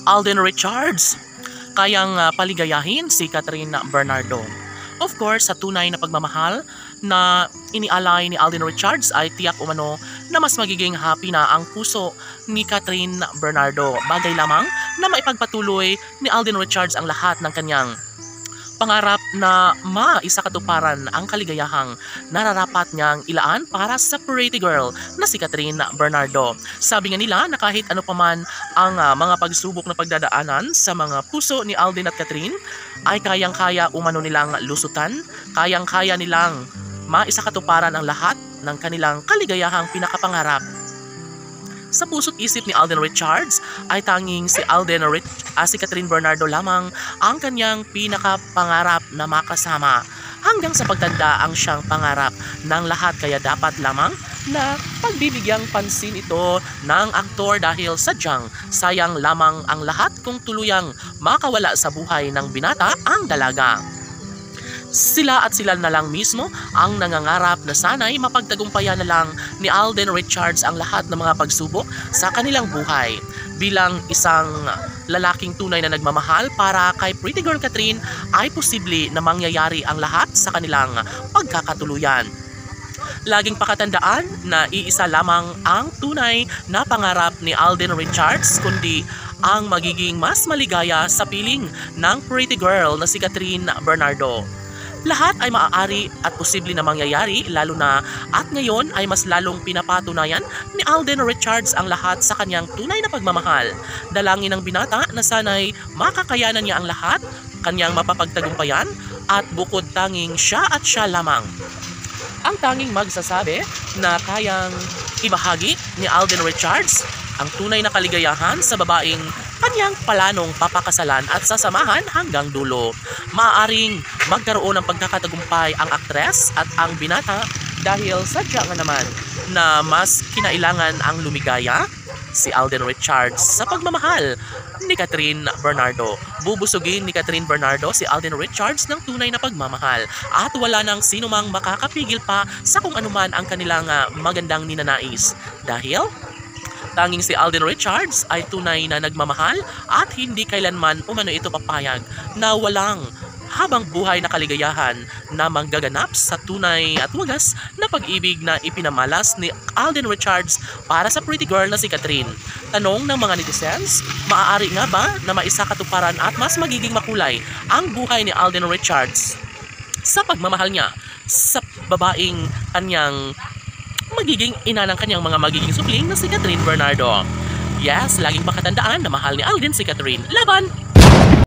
Alden Richards. Kayang paligayahin si Catherine Bernardo. Of course, sa tunay na pagmamahal na inialay ni Alden Richards ay tiyak umano na mas magiging happy na ang puso ni Catherine Bernardo. Bagay lamang na maipagpatuloy ni Alden Richards ang lahat ng kanyang pangarap na maisakatuparan ang kaligayahang nararapat niyang ilaan para sa pretty girl na si Catherine Bernardo. Sabi nga nila na kahit ano paman ang mga pagsubok na pagdadaanan sa mga puso ni Alden at Catherine ay kayang-kaya umano nilang lusutan, kayang-kaya nilang maisakatuparan ang lahat ng kanilang kaligayahang pinakapangarap. Sa puso't isip ni Alden Richards ay tanging si Catherine Bernardo lamang ang kanyang pinakapangarap na makasama. Hanggang sa pagtanda ang siyang pangarap ng lahat, kaya dapat lamang na pagbibigyang pansin ito ng aktor dahil sadyang sayang lamang ang lahat kung tuluyang makawala sa buhay ng binata ang dalaga. Sila na lang mismo ang nangangarap na sana'y mapagtagumpayan na lang ni Alden Richards ang lahat ng mga pagsubok sa kanilang buhay. Bilang isang lalaking tunay na nagmamahal para kay Pretty Girl Catherine ay posible na mangyayari ang lahat sa kanilang pagkakatuluyan. Laging pakatandaan na iisa lamang ang tunay na pangarap ni Alden Richards, kundi ang magiging mas maligaya sa piling ng pretty girl na si Catherine Bernardo. Lahat ay maaari at posible na mangyayari, lalo na at ngayon ay mas lalong pinapatunayan ni Alden Richards ang lahat sa kanyang tunay na pagmamahal. Dalangin ng binata na sana'y makakayanan niya ang lahat, kanyang mapapagtagumpayan at bukod tanging siya at siya lamang ang tanging magsasabi na kayang ibahagi ni Alden Richards ang tunay na kaligayahan sa babaeng kanyang palanong papakasalan at sasamahan hanggang dulo. Maaaring magkaroon ng pagkakatagumpay ang aktres at ang binata dahil sadya nga naman na mas kinailangan ang lumigaya si Alden Richards sa pagmamahal ni Catherine Bernardo. Bubusugin ni Catherine Bernardo si Alden Richards ng tunay na pagmamahal at wala nang sinumang makakapigil pa sa kung anuman ang kanilang magandang ninanais. Dahil tanging si Alden Richards ay tunay na nagmamahal at hindi kailanman umano ito papayag na walang habang buhay na kaligayahan na manggaganap sa tunay at wagas na pag-ibig na ipinamalas ni Alden Richards para sa pretty girl na si Catherine. Tanong ng mga netizens, maaari nga ba na maisakatuparan at mas magiging makulay ang buhay ni Alden Richards sa pagmamahal niya sa babaeng kanyang magiging ina ng kanyang mga magiging supling na si Catherine Bernardo? Yes, laging makatandaan na mahal ni Alden si Catherine. Laban!